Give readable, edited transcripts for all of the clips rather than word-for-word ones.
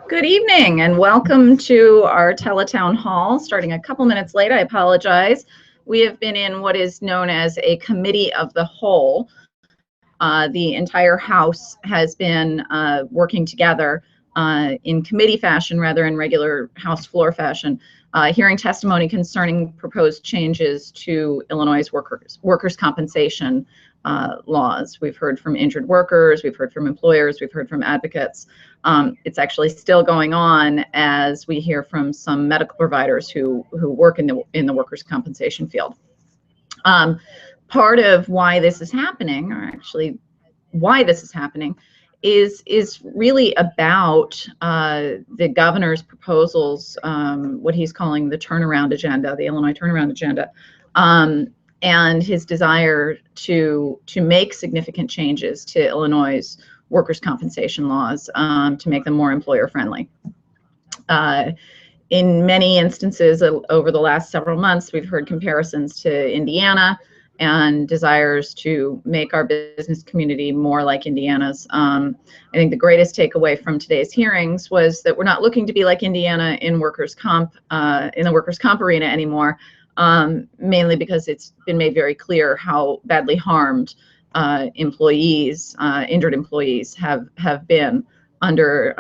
Good evening and welcome to our teletown hall. Starting a couple minutes late, I apologize. We have been in what is known as a committee of the whole. The entire House has been working together in committee fashion rather than regular House floor fashion, hearing testimony concerning proposed changes to Illinois' workers' compensation laws. We've heard from injured workers, we've heard from employers, we've heard from advocates. It's actually still going on as we hear from some medical providers who work in the workers' compensation field. Part of why this is happening, or actually why this is happening, is really about the governor's proposals, what he's calling the turnaround agenda, the Illinois turnaround agenda, and his desire to make significant changes to Illinois' workers' compensation laws to make them more employer friendly. In many instances over the last several months, we've heard comparisons to Indiana and desires to make our business community more like Indiana's. I think the greatest takeaway from today's hearings was that we're not looking to be like Indiana in workers' comp, in the workers' comp arena anymore, mainly because it's been made very clear how badly harmed employees, injured employees have been under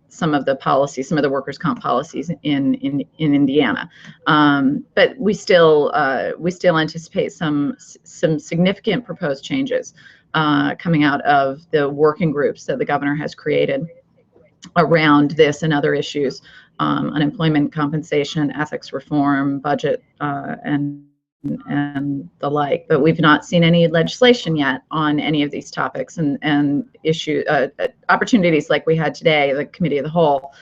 some of the policies, some of the workers' comp policies in Indiana. But we still anticipate some significant proposed changes coming out of the working groups that the governor has created around this and other issues, unemployment compensation, ethics reform, budget, and the like. But we've not seen any legislation yet on any of these topics, and opportunities like we had today, the Committee of the Whole,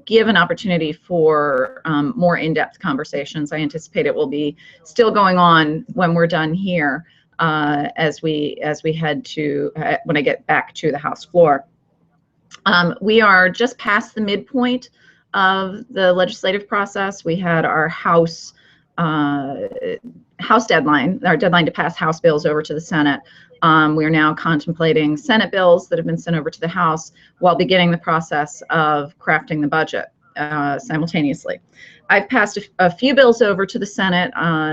give an opportunity for more in-depth conversations. I anticipate it will be still going on when we're done here, as we head to when I get back to the House floor. We are just past the midpoint of the legislative process. We had our House deadline, our deadline to pass House bills over to the Senate. We are now contemplating Senate bills that have been sent over to the House while beginning the process of crafting the budget simultaneously. I've passed a few bills over to the Senate.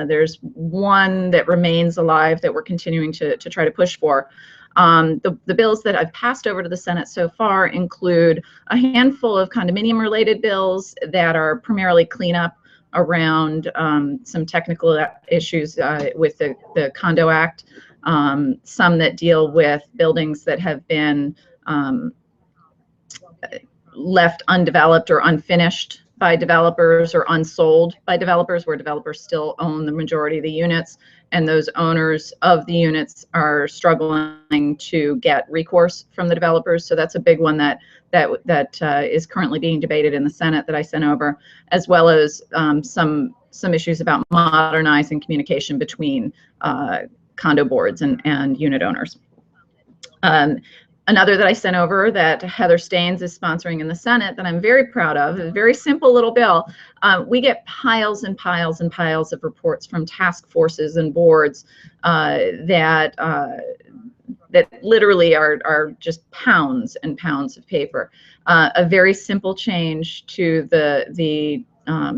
There's one that remains alive that we're continuing to try to push for. The bills that I've passed over to the Senate so far include a handful of condominium-related bills that are primarily cleanup around some technical issues with the Condo Act, some that deal with buildings that have been left undeveloped or unfinished by developers or unsold by developers, where developers still own the majority of the units, and those owners of the units are struggling to get recourse from the developers. So that's a big one that is currently being debated in the Senate that I sent over, as well as some issues about modernizing communication between condo boards and unit owners. Another that I sent over that Heather Staines is sponsoring in the Senate that I'm very proud of, a very simple little bill. We get piles and piles and piles of reports from task forces and boards that literally are just pounds and pounds of paper. A very simple change to the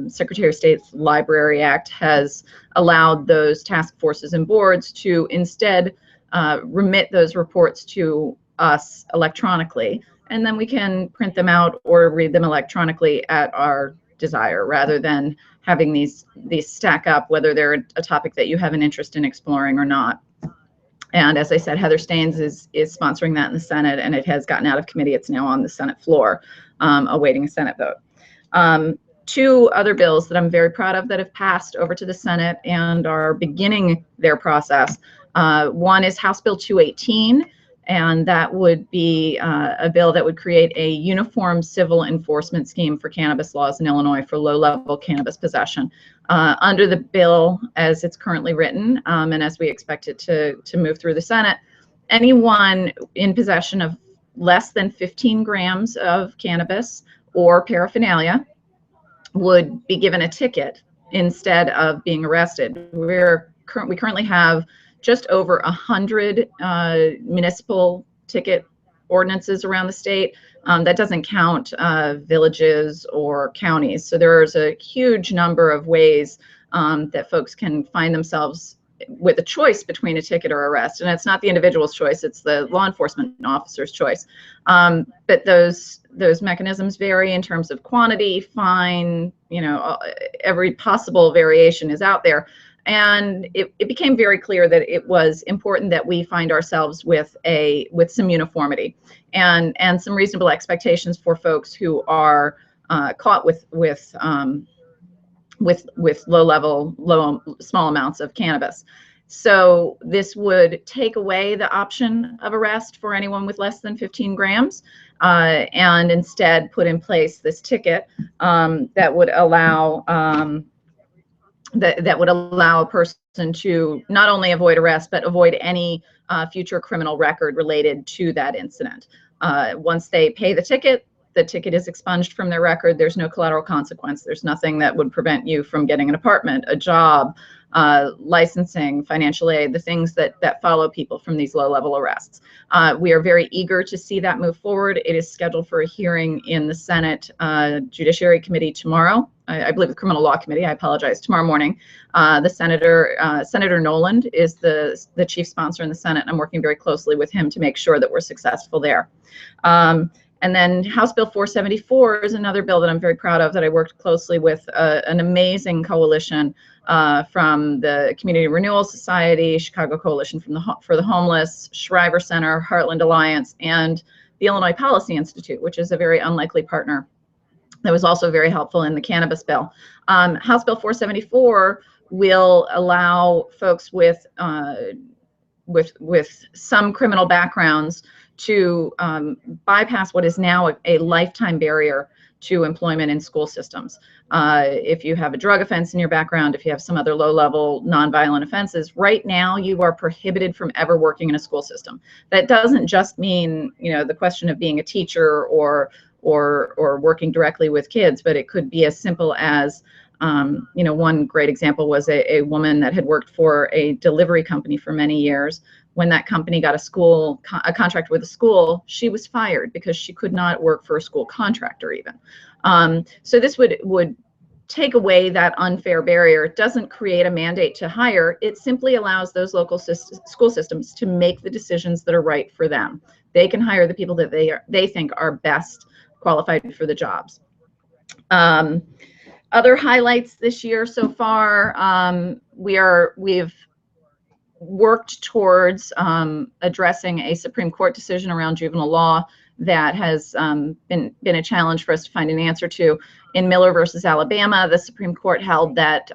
Secretary of State's Library Act has allowed those task forces and boards to instead remit those reports to us electronically, and then we can print them out or read them electronically at our desire, rather than having these stack up, whether they're a topic that you have an interest in exploring or not. And as I said, Heather Staines is sponsoring that in the Senate, and it has gotten out of committee. It's now on the Senate floor, awaiting a Senate vote. Two other bills that I'm very proud of that have passed over to the Senate and are beginning their process. One is House Bill 218, and that would be a bill that would create a uniform civil enforcement scheme for cannabis laws in Illinois for low-level cannabis possession. Under the bill as it's currently written, and as we expect it to move through the Senate, anyone in possession of less than 15 grams of cannabis or paraphernalia would be given a ticket instead of being arrested. We currently have just over 100 municipal ticket ordinances around the state. That doesn't count villages or counties. So there's a huge number of ways that folks can find themselves with a choice between a ticket or arrest. And it's not the individual's choice, it's the law enforcement officer's choice. But those mechanisms vary in terms of quantity, fine, every possible variation is out there. And it became very clear that it was important that we find ourselves with some uniformity and some reasonable expectations for folks who are caught with small amounts of cannabis. So this would take away the option of arrest for anyone with less than 15 grams and instead put in place this ticket that would allow that would allow a person to not only avoid arrest, but avoid any future criminal record related to that incident. Once they pay the ticket is expunged from their record. There's no collateral consequence. There's nothing that would prevent you from getting an apartment, a job, licensing, financial aid, the things that follow people from these low-level arrests. We are very eager to see that move forward. It is scheduled for a hearing in the Senate Judiciary Committee tomorrow. I believe the Criminal Law Committee, I apologize, tomorrow morning. The Senator Noland is the chief sponsor in the Senate. I'm working very closely with him to make sure that we're successful there. And then House Bill 474 is another bill that I'm very proud of, that I worked closely with an amazing coalition from the Community Renewal Society, Chicago Coalition for the Homeless, Shriver Center, Heartland Alliance, and the Illinois Policy Institute, which is a very unlikely partner that was also very helpful in the cannabis bill. House Bill 474 will allow folks with some criminal backgrounds to bypass what is now a lifetime barrier to employment in school systems. If you have a drug offense in your background, if you have some other low-level nonviolent offenses, right now you are prohibited from ever working in a school system. That doesn't just mean, the question of being a teacher or working directly with kids, but it could be as simple as, one great example was a woman that had worked for a delivery company for many years. When that company got a contract with a school, she was fired because she could not work for a school contractor even. So this would take away that unfair barrier. It doesn't create a mandate to hire. It simply allows those local school systems to make the decisions that are right for them. They can hire the people that they think are best qualified for the jobs. Other highlights this year so far, we've worked towards addressing a Supreme Court decision around juvenile law that has been a challenge for us to find an answer to. In Miller versus Alabama, the Supreme Court held that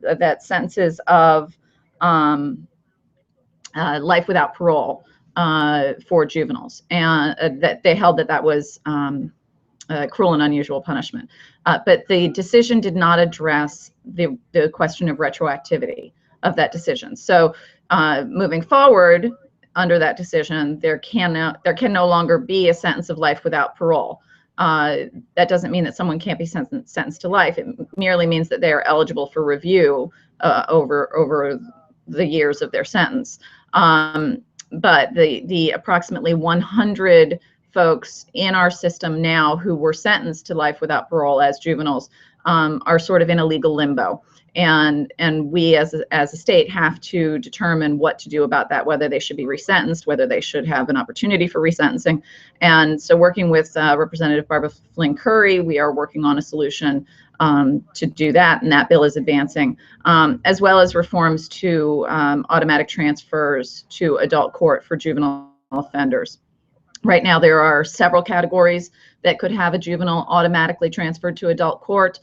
that sentences of life without parole for juveniles, and that they held that was cruel and unusual punishment. But the decision did not address the question of retroactivity of that decision. So moving forward under that decision, there can no longer be a sentence of life without parole. That doesn't mean that someone can't be sentenced to life. It merely means that they are eligible for review over the years of their sentence. But the approximately 100 folks in our system now who were sentenced to life without parole as juveniles are sort of in a legal limbo. And we as a state have to determine what to do about that, whether they should be resentenced, whether they should have an opportunity for resentencing. And so working with Representative Barbara Flynn Curry, we are working on a solution to do that, and that bill is advancing, as well as reforms to automatic transfers to adult court for juvenile offenders. Right now, there are several categories that could have a juvenile automatically transferred to adult court.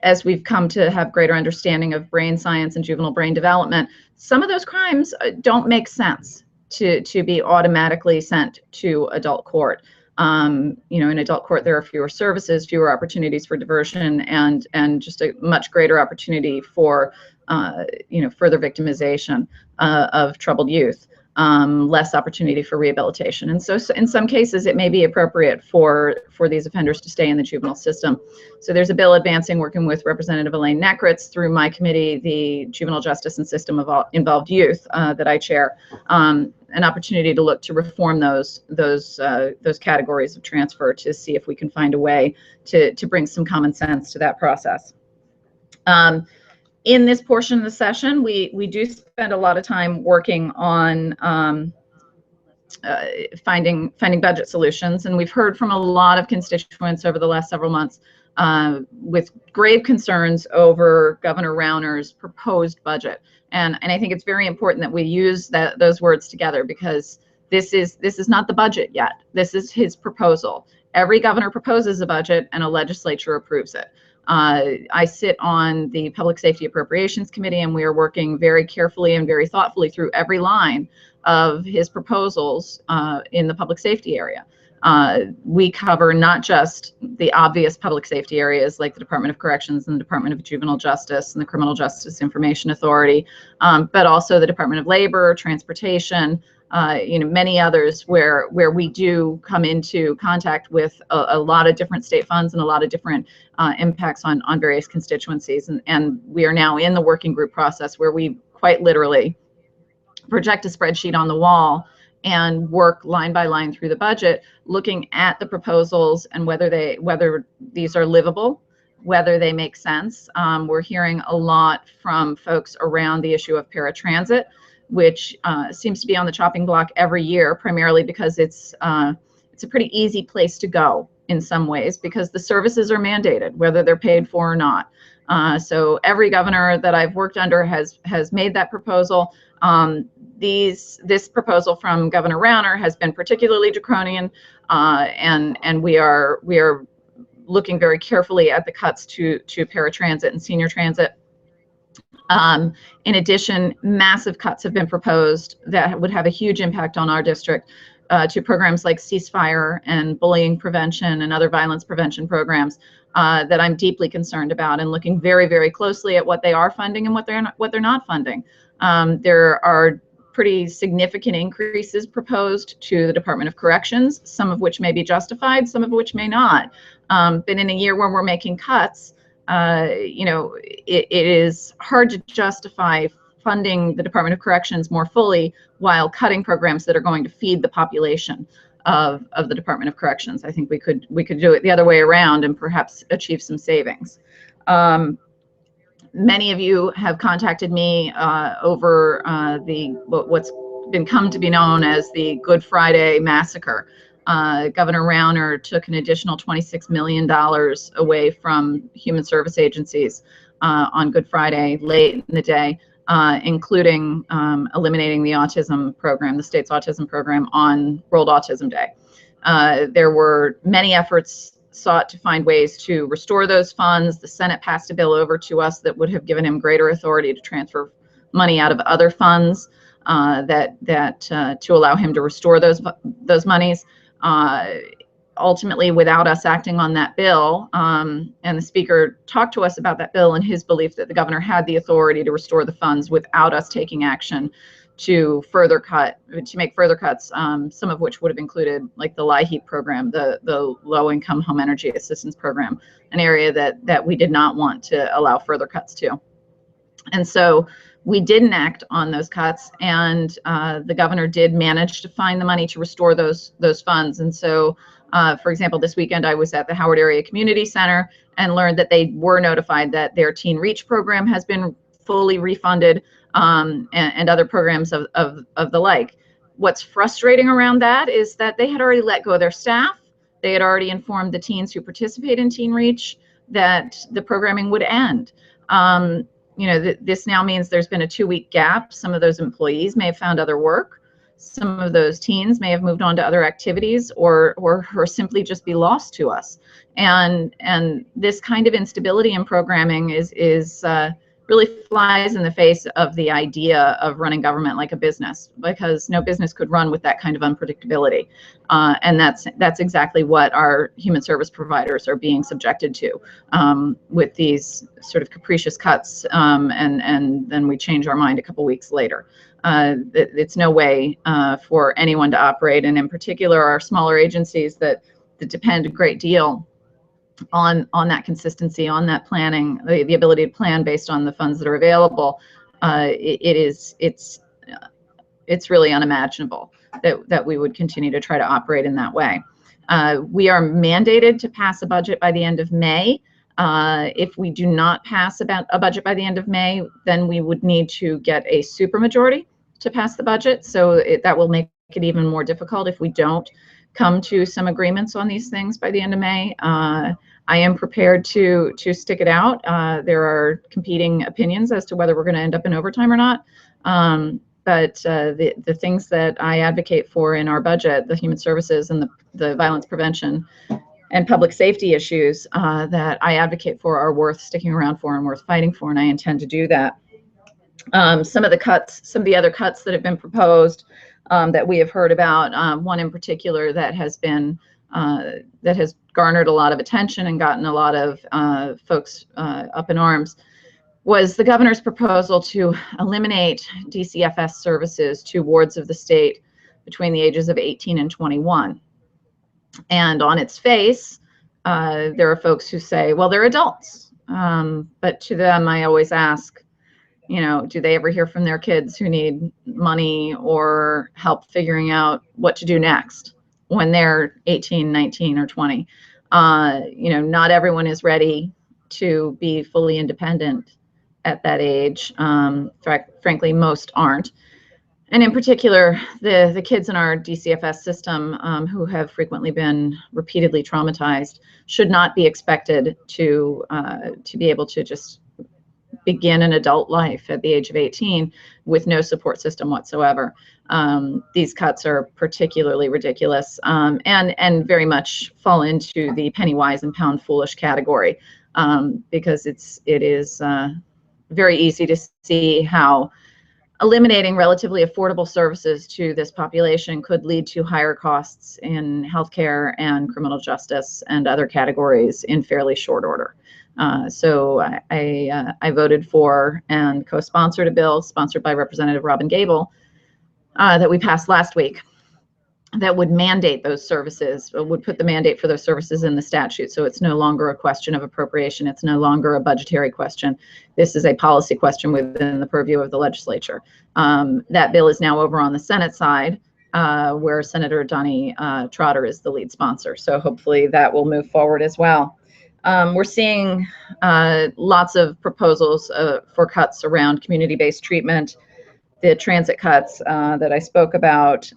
As we've come to have greater understanding of brain science and juvenile brain development, some of those crimes don't make sense to be automatically sent to adult court. In adult court, there are fewer services, fewer opportunities for diversion, and just a much greater opportunity for, further victimization of troubled youth. less opportunity for rehabilitation. And so in some cases, it may be appropriate for these offenders to stay in the juvenile system. So there's a bill advancing, working with Representative Elaine Nekritz through my committee, the Juvenile Justice and System of Involved Youth, that I chair, an opportunity to look to reform those categories of transfer to see if we can find a way to bring some common sense to that process. In this portion of the session, we do spend a lot of time working on finding budget solutions, and we've heard from a lot of constituents over the last several months with grave concerns over Governor Rauner's proposed budget. And I think it's very important that we use those words together, because this is not the budget yet. This is his proposal. Every governor proposes a budget and a legislature approves it. I sit on the Public Safety Appropriations Committee, and we are working very carefully and very thoughtfully through every line of his proposals in the public safety area. We cover not just the obvious public safety areas like the Department of Corrections and the Department of Juvenile Justice and the Criminal Justice Information Authority, but also the Department of Labor, Transportation, many others where we do come into contact with a lot of different state funds and a lot of different impacts on various constituencies. And we are now in the working group process where we quite literally project a spreadsheet on the wall and work line by line through the budget, looking at the proposals and whether these are livable, whether they make sense. We're hearing a lot from folks around the issue of paratransit, which seems to be on the chopping block every year, primarily because it's a pretty easy place to go in some ways, because the services are mandated, whether they're paid for or not. So every governor that I've worked under has made that proposal. This proposal from Governor Rauner has been particularly draconian, and we are looking very carefully at the cuts to paratransit and senior transit. In addition, massive cuts have been proposed that would have a huge impact on our district to programs like ceasefire and bullying prevention and other violence prevention programs that I'm deeply concerned about, and looking very, very closely at what they are funding and what they're not funding. There are pretty significant increases proposed to the Department of Corrections, some of which may be justified, some of which may not. But in a year when we're making cuts, it is hard to justify funding the Department of Corrections more fully while cutting programs that are going to feed the population of the Department of Corrections. I think we could do it the other way around and perhaps achieve some savings. Many of you have contacted me over what's come to be known as the Good Friday massacre. Governor Rauner took an additional $26 million away from human service agencies on Good Friday late in the day, including eliminating the autism program, the state's autism program, on World Autism Day. There were many efforts sought to find ways to restore those funds. The Senate passed a bill over to us that would have given him greater authority to transfer money out of other funds to allow him to restore those monies. Ultimately, without us acting on that bill, and the Speaker talked to us about that bill and his belief that the governor had the authority to restore the funds without us taking action to make further cuts, some of which would have included like the LIHEAP program, the Low-Income Home Energy Assistance Program, an area that we did not want to allow further cuts to. And so we didn't act on those cuts, and the governor did manage to find the money to restore those funds. And so, for example, this weekend I was at the Howard Area Community Center and learned that they were notified that their Teen Reach program has been fully refunded, and other programs of the like. What's frustrating around that is that they had already let go of their staff. They had already informed the teens who participate in Teen Reach that the programming would end. This now means there's been a 2-week gap. Some of those employees may have found other work. Some of those teens may have moved on to other activities, or simply just be lost to us. And this kind of instability in programming is really flies in the face of the idea of running government like a business, because no business could run with that kind of unpredictability. And that's exactly what our human service providers are being subjected to with these sort of capricious cuts, and then we change our mind a couple weeks later. It's no way for anyone to operate, and in particular our smaller agencies that depend a great deal on that consistency, on that planning, the ability to plan based on the funds that are available. It's really unimaginable that we would continue to try to operate in that way. We are mandated to pass a budget by the end of May. If we do not pass a budget by the end of May, then we would need to get a supermajority to pass the budget. So that will make it even more difficult if we don't come to some agreements on these things by the end of May. I am prepared to stick it out. There are competing opinions as to whether we're going to end up in overtime or not. But the things that I advocate for in our budget, the human services and the violence prevention and public safety issues that I advocate for, are worth sticking around for and worth fighting for, and I intend to do that. Some of the other cuts that have been proposed that we have heard about, one in particular that has garnered a lot of attention and gotten a lot of folks up in arms, was the governor's proposal to eliminate DCFS services to wards of the state between the ages of 18 and 21. And on its face, there are folks who say, well, they're adults. But to them, I always ask, do they ever hear from their kids who need money or help figuring out what to do next when they're 18, 19, or 20? Not everyone is ready to be fully independent at that age. Frankly, most aren't. And in particular, the kids in our DCFS system who have frequently been repeatedly traumatized should not be expected to be able to just begin an adult life at the age of 18 with no support system whatsoever. These cuts are particularly ridiculous and very much fall into the penny wise and pound foolish category, because it is very easy to see how eliminating relatively affordable services to this population could lead to higher costs in healthcare and criminal justice and other categories in fairly short order. So I voted for and co-sponsored a bill sponsored by Representative Robin Gable that we passed last week that would mandate those services, would put the mandate for those services in the statute. So it's no longer a question of appropriation. It's no longer a budgetary question. This is a policy question within the purview of the legislature. That bill is now over on the Senate side, where Senator Donnie Trotter is the lead sponsor. So hopefully that will move forward as well. We're seeing lots of proposals for cuts around community-based treatment, the transit cuts that I spoke about,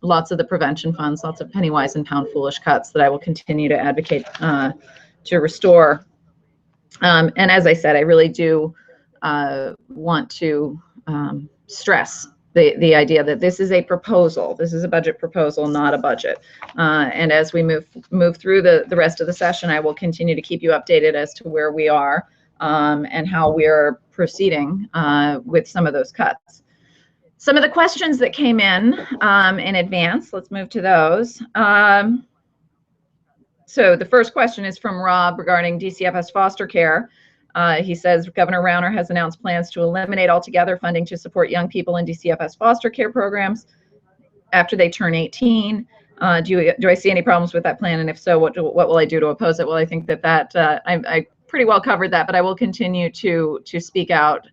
lots of the prevention funds, lots of penny wise and pound foolish cuts that I will continue to advocate to restore. And as I said, I really do want to stress the idea that this is a proposal. This is a budget proposal, not a budget. And as we move through the rest of the session, I will continue to keep you updated as to where we are and how we're proceeding with some of those cuts. Some of the questions that came in advance, let's move to those. So the first question is from Rob regarding DCFS foster care. He says Governor Rauner has announced plans to eliminate altogether funding to support young people in DCFS foster care programs after they turn 18. Do I see any problems with that plan? And if so, what will I do to oppose it? Well, I think that I pretty well covered that, but I will continue to speak out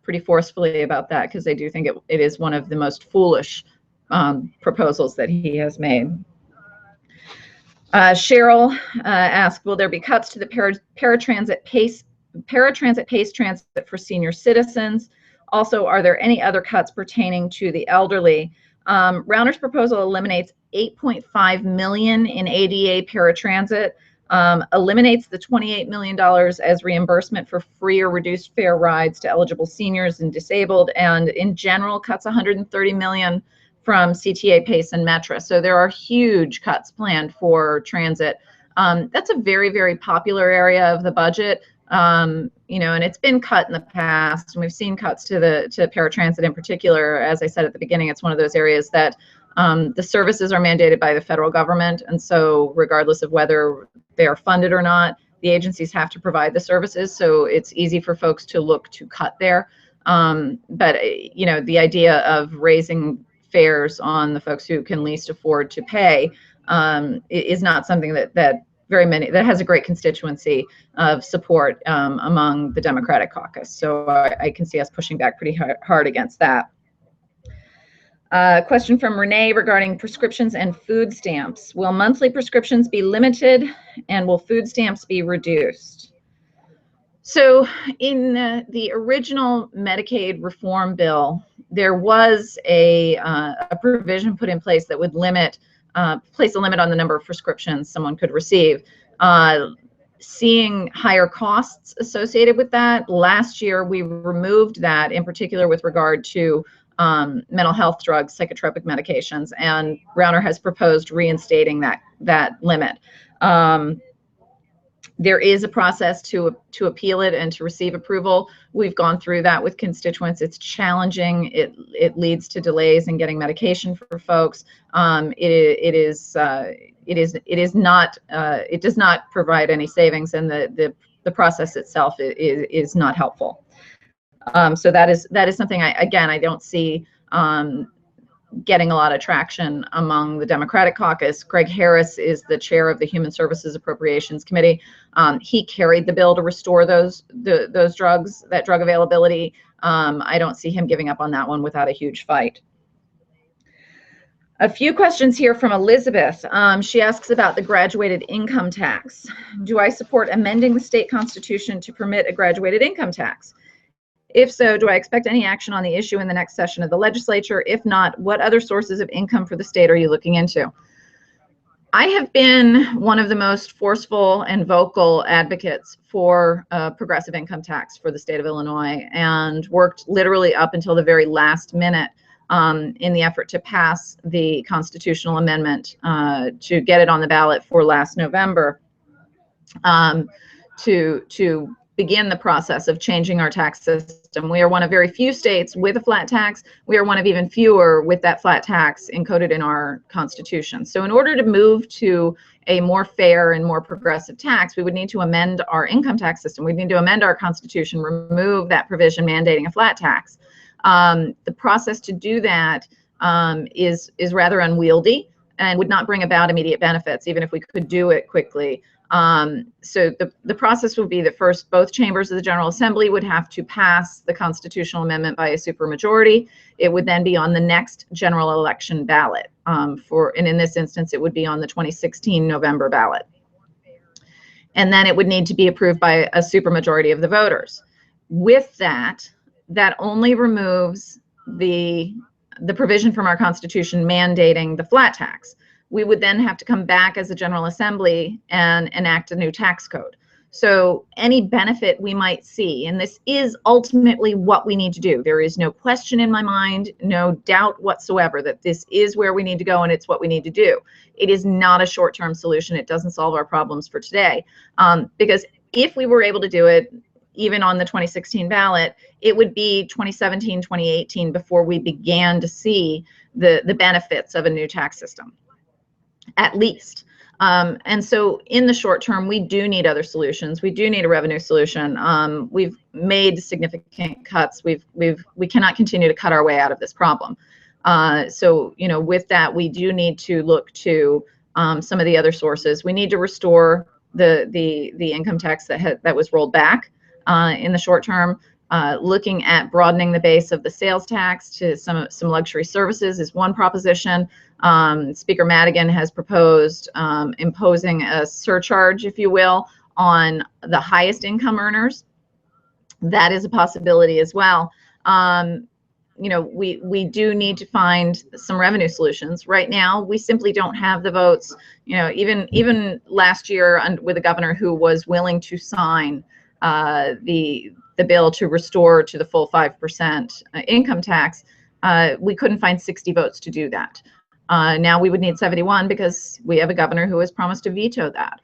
pretty forcefully about that, because I do think it is one of the most foolish proposals that he has made. Cheryl asked, will there be cuts to the paratransit PACE transit for senior citizens? Also, are there any other cuts pertaining to the elderly? Rauner's proposal eliminates $8.5 million in ADA paratransit, eliminates the $28 million as reimbursement for free or reduced fare rides to eligible seniors and disabled, and in general cuts $130 million from CTA, PACE, and Metra. So there are huge cuts planned for transit. That's a very, very popular area of the budget, and it's been cut in the past, and we've seen cuts to paratransit in particular. As I said at the beginning, it's one of those areas that the services are mandated by the federal government, and so regardless of whether they are funded or not, the agencies have to provide the services. So it's easy for folks to look to cut there. But you know, the idea of raising fares on the folks who can least afford to pay is not something that has a great constituency of support among the Democratic caucus. So I can see us pushing back pretty hard against that. Question from Renee regarding prescriptions and food stamps. Will monthly prescriptions be limited, and will food stamps be reduced? So in the original Medicaid reform bill, there was a provision put in place that would place a limit on the number of prescriptions someone could receive. Seeing higher costs associated with that, last year we removed that, in particular with regard to mental health drugs, psychotropic medications, and Rauner has proposed reinstating that limit. There is a process to appeal it and to receive approval. We've gone through that with constituents. It's challenging. It leads to delays in getting medication for folks. It does not provide any savings, and the process itself is not helpful. So that is something I don't see getting a lot of traction among the Democratic caucus. Greg Harris is the chair of the Human Services Appropriations Committee. He carried the bill to restore those drugs, that drug availability. I don't see him giving up on that one without a huge fight. A few questions here from Elizabeth. She asks about the graduated income tax. Do I support amending the state constitution to permit a graduated income tax? If so, do I expect any action on the issue in the next session of the legislature? If not, what other sources of income for the state are you looking into? I have been one of the most forceful and vocal advocates for a progressive income tax for the state of Illinois, and worked literally up until the very last minute in the effort to pass the constitutional amendment to get it on the ballot for last November, to begin the process of changing our tax system. We are one of very few states with a flat tax. We are one of even fewer with that flat tax encoded in our constitution. So in order to move to a more fair and more progressive tax, we would need to amend our income tax system. We need to amend our constitution, remove that provision mandating a flat tax. The process to do that is rather unwieldy and would not bring about immediate benefits, even if we could do it quickly. So the process would be that first, both chambers of the General Assembly would have to pass the constitutional amendment by a supermajority. It would then be on the next general election ballot, and in this instance, it would be on the 2016 November ballot. And then it would need to be approved by a supermajority of the voters. With that, that only removes the provision from our constitution mandating the flat tax. We would then have to come back as a General Assembly and enact a new tax code. So any benefit we might see, and this is ultimately what we need to do. There is no question in my mind, no doubt whatsoever that this is where we need to go and it's what we need to do. It is not a short-term solution. It doesn't solve our problems for today. Because if we were able to do it, even on the 2016 ballot, it would be 2017, 2018 before we began to see the benefits of a new tax system, at least. And so in the short term, we do need other solutions. We do need a revenue solution. We've made significant cuts. We cannot continue to cut our way out of this problem. So, you know, with that, we do need to look to some of the other sources. We need to restore the income tax that was rolled back in the short term. Looking at broadening the base of the sales tax to some luxury services is one proposition. Speaker Madigan has proposed imposing a surcharge, if you will, on the highest income earners. That is a possibility as well. You know, we do need to find some revenue solutions. Right now, we simply don't have the votes. You know, even last year with a governor who was willing to sign the bill to restore to the full 5% income tax, we couldn't find 60 votes to do that. Now we would need 71 because we have a governor who has promised to veto that.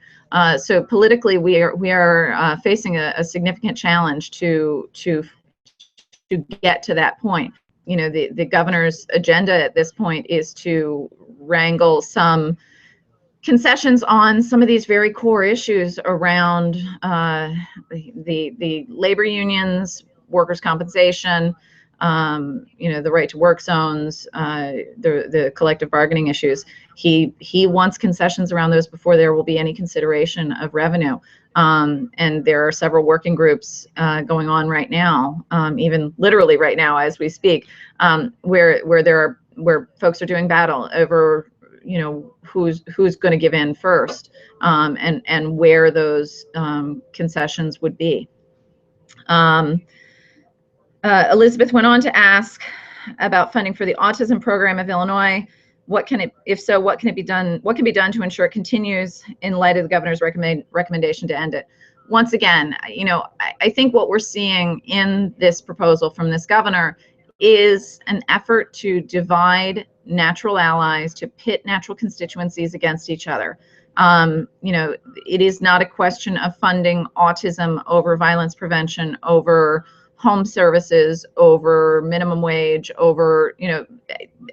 So politically, we are facing a significant challenge to get to that point. You know, the governor's agenda at this point is to wrangle some concessions on some of these very core issues around the labor unions, workers' compensation, the right to work zones, the collective bargaining issues. He wants concessions around those before there will be any consideration of revenue. And there are several working groups going on right now, even literally right now as we speak, where folks are doing battle over, who's going to give in first, and where those concessions would be. Elizabeth went on to ask about funding for the autism program of Illinois. What can be done to ensure it continues in light of the governor's recommendation to end it? Once again, I think what we're seeing in this proposal from this governor is an effort to divide natural allies, to pit natural constituencies against each other. It is not a question of funding autism over violence prevention, over home services, over minimum wage, over,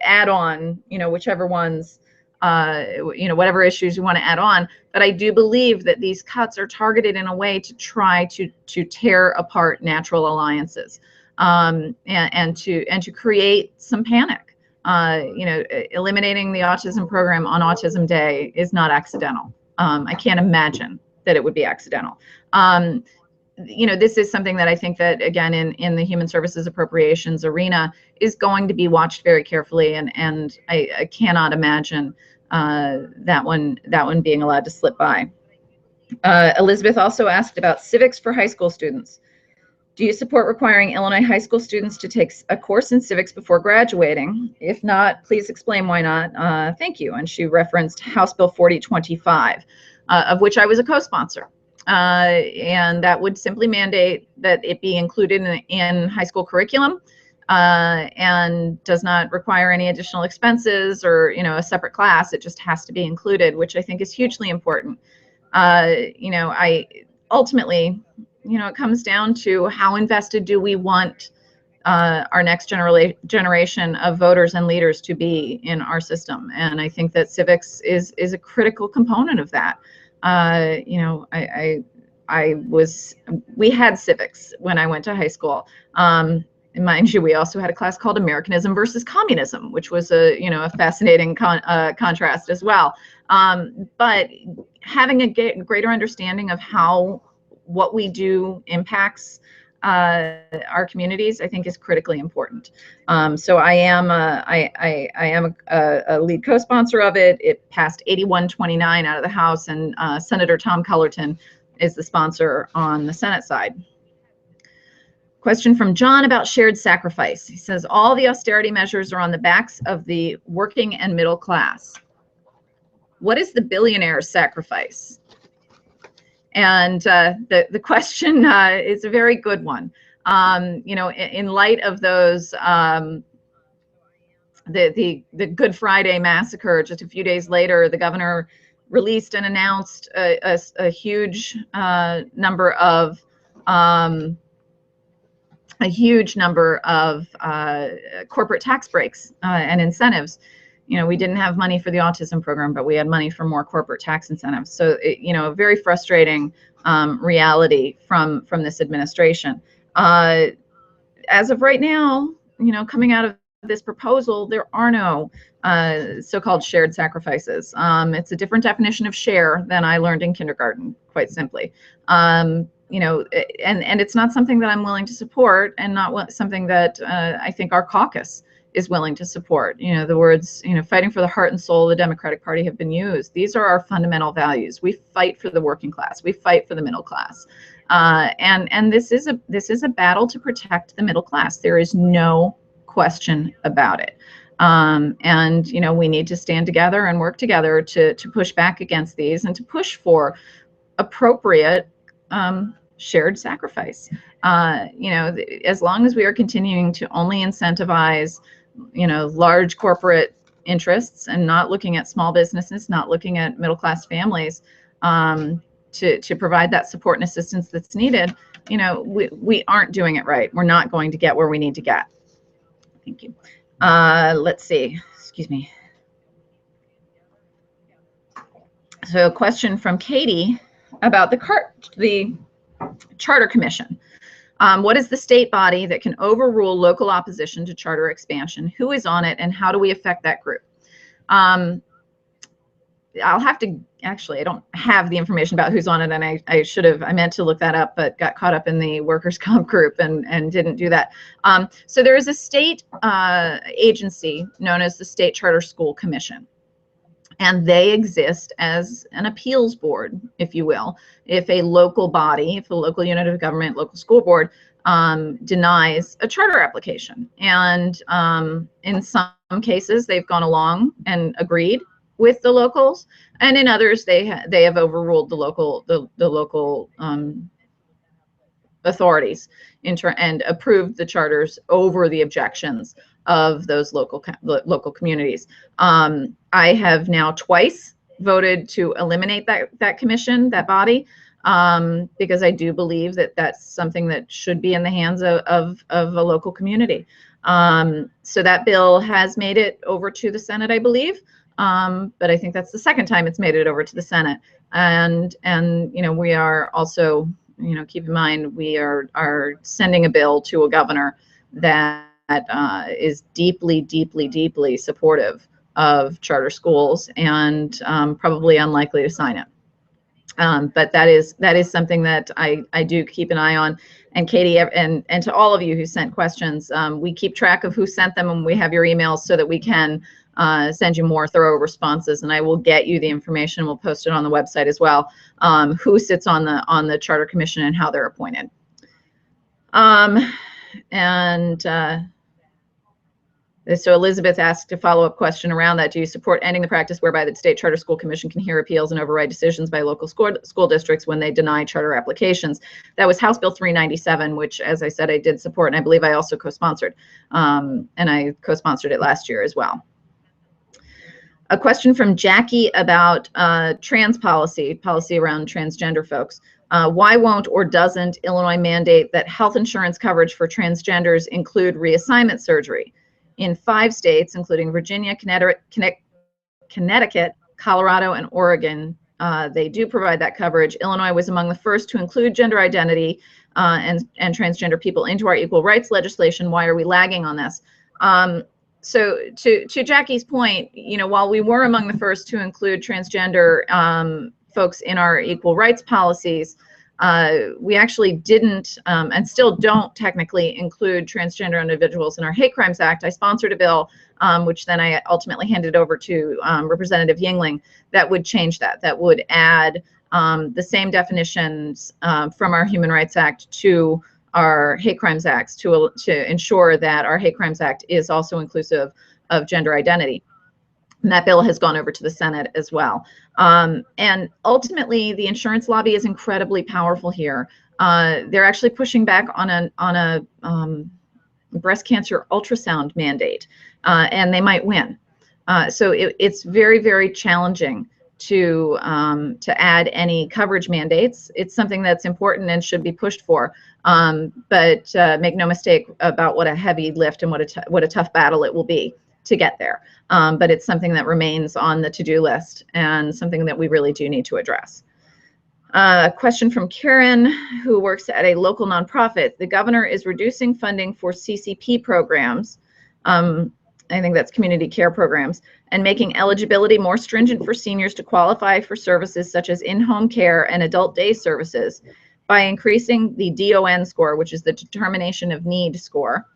add on, whichever ones, whatever issues you want to add on. But I do believe that these cuts are targeted in a way to try to tear apart natural alliances, and to create some panic. Eliminating the autism program on Autism Day is not accidental. I can't imagine that it would be accidental. This is something that I think that, again, in the human services appropriations arena is going to be watched very carefully, and I cannot imagine that one being allowed to slip by. Elizabeth also asked about civics for high school students. Do you support requiring Illinois high school students to take a course in civics before graduating? If not, please explain why not. Thank you. And she referenced House Bill 4025, of which I was a co-sponsor. And that would simply mandate that it be included in high school curriculum, and does not require any additional expenses or a separate class. It just has to be included, which I think is hugely important. I ultimately, it comes down to how invested do we want our next generation of voters and leaders to be in our system, and I think that civics is a critical component of that. We had civics when I went to high school. And mind you, we also had a class called Americanism versus Communism, which was a fascinating contrast as well. But having a greater understanding of how what we do impacts our communities, I think, is critically important. So I am a lead co-sponsor of it. It passed 81-29 out of the House, and Senator Tom Cullerton is the sponsor on the Senate side. Question from John about shared sacrifice. He says, all the austerity measures are on the backs of the working and middle class. What is the billionaire's sacrifice? And the question is a very good one. In light of those, the Good Friday massacre, just a few days later, the governor released and announced a huge number of corporate tax breaks and incentives. We didn't have money for the autism program, but we had money for more corporate tax incentives. So, a very frustrating reality from this administration. As of right now, coming out of this proposal, there are no so-called shared sacrifices. It's a different definition of share than I learned in kindergarten, quite simply. And it's not something that I'm willing to support, and not something that I think our caucus is willing to support. The words, fighting for the heart and soul of the Democratic Party have been used. These are our fundamental values. We fight for the working class. We fight for the middle class. And this is a battle to protect the middle class. There is no question about it. And we need to stand together and work together to push back against these, and to push for appropriate shared sacrifice. As long as we are continuing to only incentivize large corporate interests, and not looking at small businesses, not looking at middle class families, to provide that support and assistance that's needed, we aren't doing it right. We're not going to get where we need to get. Thank you. Let's see. Excuse me. So a question from Katie about the Charter Commission. What is the state body that can overrule local opposition to charter expansion? Who is on it, and how do we affect that group? I'll have to, actually, I don't have the information about who's on it, and I meant to look that up, but got caught up in the workers' comp group and didn't do that. So there is a state agency known as the State Charter School Commission, and they exist as an appeals board, if you will. If a local body, if a local unit of government, local school board denies a charter application, and in some cases they've gone along and agreed with the locals, and in others they have overruled the local authorities and approved the charters over the objections of those local communities. I have now twice voted to eliminate that commission, that body, because I do believe that that's something that should be in the hands of a local community. So that bill has made it over to the Senate, I believe. But I think that's the second time it's made it over to the Senate. And you know, we are also, you know, keep in mind, we are sending a bill to a governor that is deeply, deeply, deeply supportive of charter schools, and probably unlikely to sign it. But that is something that I do keep an eye on. And Katie, and to all of you who sent questions, we keep track of who sent them, and we have your emails so that we can send you more thorough responses, and I will get you the information. We'll post it on the website as well, who sits on the Charter Commission and how they're appointed. So Elizabeth asked a follow-up question around that. Do you support ending the practice whereby the State Charter School Commission can hear appeals and override decisions by local school districts when they deny charter applications? That was House Bill 397, which, as I said, I did support, and I believe I also co-sponsored. And I co-sponsored it last year as well. A question from Jackie about trans policy around transgender folks. Why won't or doesn't Illinois mandate that health insurance coverage for transgenders include reassignment surgery? In 5 states, including Virginia, Connecticut, Colorado, and Oregon, they do provide that coverage. Illinois was among the first to include gender identity and transgender people into our equal rights legislation. Why are we lagging on this? So to Jackie's point, you know, while we were among the first to include transgender folks in our equal rights policies, we actually didn't and still don't technically include transgender individuals in our Hate Crimes Act. I sponsored a bill, which then I ultimately handed over to Representative Yingling, that would change that would add the same definitions from our Human Rights Act to our Hate Crimes Acts to ensure that our Hate Crimes Act is also inclusive of gender identity. And that bill has gone over to the Senate as well. And ultimately, the insurance lobby is incredibly powerful here. They're actually pushing back on a breast cancer ultrasound mandate, and they might win. So it's very, very challenging to add any coverage mandates. It's something that's important and should be pushed for. But make no mistake about what a heavy lift and what a tough battle it will be to get there. But it's something that remains on the to-do list and something that we really do need to address. A question from Karen, who works at a local nonprofit. The governor is reducing funding for CCP programs. I think that's community care programs, and making eligibility more stringent for seniors to qualify for services such as in-home care and adult day services by increasing the DON score, which is the determination of need score,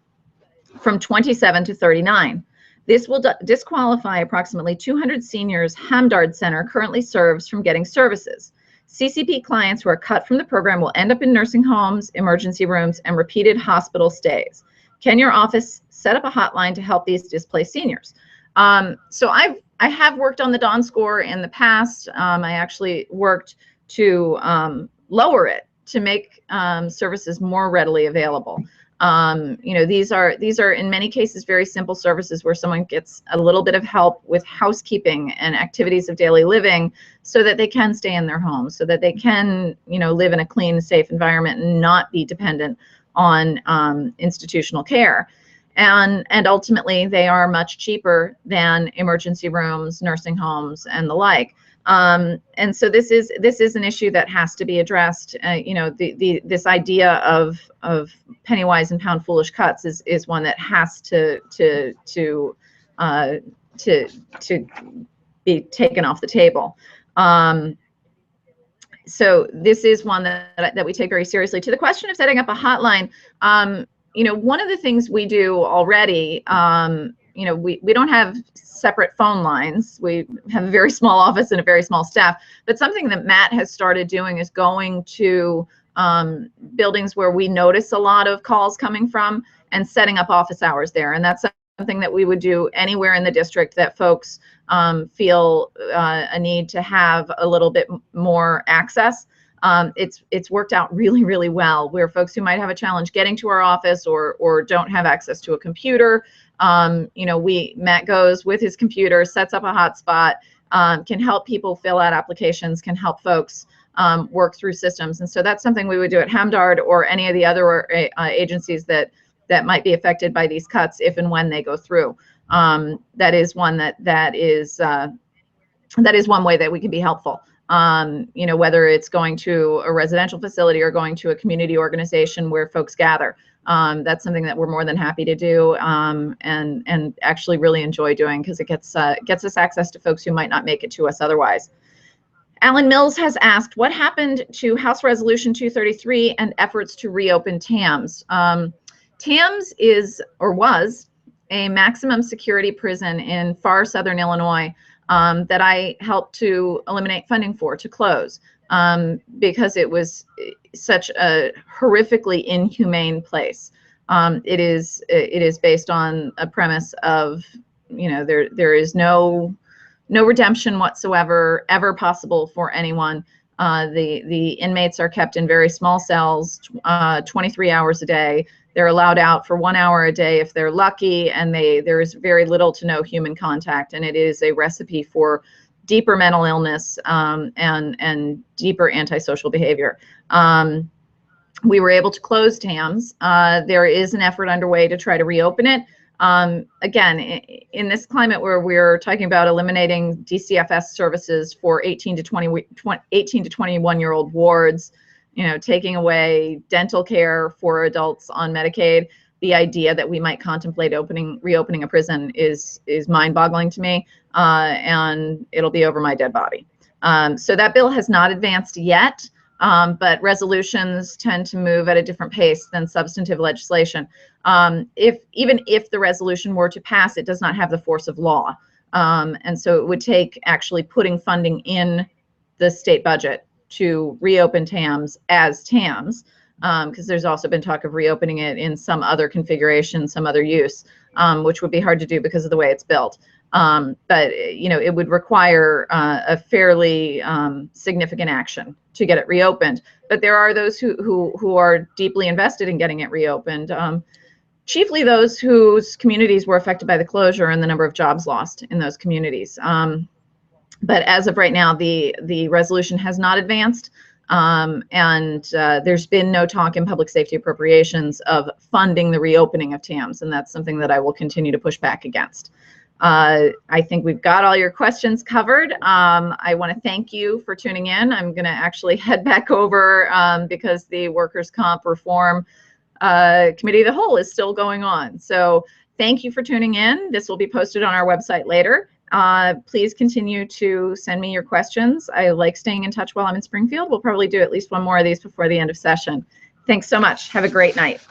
from 27 to 39. This will disqualify approximately 200 seniors Hamdard Center currently serves from getting services. CCP clients who are cut from the program will end up in nursing homes, emergency rooms, and repeated hospital stays. Can your office set up a hotline to help these displaced seniors? So I have worked on the DON score in the past. I actually worked to lower it to make services more readily available. You know, these are in many cases very simple services where someone gets a little bit of help with housekeeping and activities of daily living so that they can stay in their home, so that they can, you know, live in a clean, safe environment and not be dependent on institutional care. And ultimately, they are much cheaper than emergency rooms, nursing homes, and the like. And so this is an issue that has to be addressed. You know, this idea of penny wise and pound foolish cuts is one that has to be taken off the table. So this is one that we take very seriously. To the question of setting up a hotline, you know, one of the things we do already, you know, we don't have separate phone lines. We have a very small office and a very small staff. But something that Matt has started doing is going to buildings where we notice a lot of calls coming from and setting up office hours there. And that's something that we would do anywhere in the district that folks feel a need to have a little bit more access. It's worked out really, really well, where folks who might have a challenge getting to our office or don't have access to a computer, you know, Matt goes with his computer, sets up a hotspot, can help people fill out applications, can help folks work through systems. And so that's something we would do at HEMDARD or any of the other agencies that might be affected by these cuts if and when they go through. That is one that is one way that we can be helpful. You know, whether it's going to a residential facility or going to a community organization where folks gather. That's something that we're more than happy to do and actually really enjoy doing, because it gets us access to folks who might not make it to us otherwise. Alan Mills has asked, what happened to House Resolution 233 and efforts to reopen TAMS? TAMS is, or was, a maximum security prison in far southern Illinois that I helped to eliminate funding for, to close, because it was such a horrifically inhumane place. It is based on a premise of, you know, there is no redemption whatsoever ever possible for anyone. The inmates are kept in very small cells, 23 hours a day. They're allowed out for 1 hour a day if they're lucky, and there is very little to no human contact, and it is a recipe for deeper mental illness and deeper antisocial behavior. We were able to close TAMS. There is an effort underway to try to reopen it. Again, in this climate where we're talking about eliminating DCFS services for 18 to 21-year-old wards, you know, taking away dental care for adults on Medicaid, the idea that we might contemplate reopening a prison is mind-boggling to me, and it'll be over my dead body. So that bill has not advanced yet, but resolutions tend to move at a different pace than substantive legislation. Even if the resolution were to pass, it does not have the force of law, and so it would take actually putting funding in the state budget to reopen TAMS as TAMS, because there's also been talk of reopening it in some other configuration, some other use, which would be hard to do because of the way it's built. But you know, it would require a fairly significant action to get it reopened. But there are those who are deeply invested in getting it reopened, chiefly those whose communities were affected by the closure and the number of jobs lost in those communities. But as of right now, the resolution has not advanced, and there's been no talk in public safety appropriations of funding the reopening of TAMS, and that's something that I will continue to push back against. I think we've got all your questions covered. I want to thank you for tuning in. I'm going to actually head back over because the Workers' Comp Reform Committee of the Whole is still going on. So thank you for tuning in. This will be posted on our website later. Please continue to send me your questions. I like staying in touch while I'm in Springfield. We'll probably do at least one more of these before the end of session. Thanks so much. Have a great night.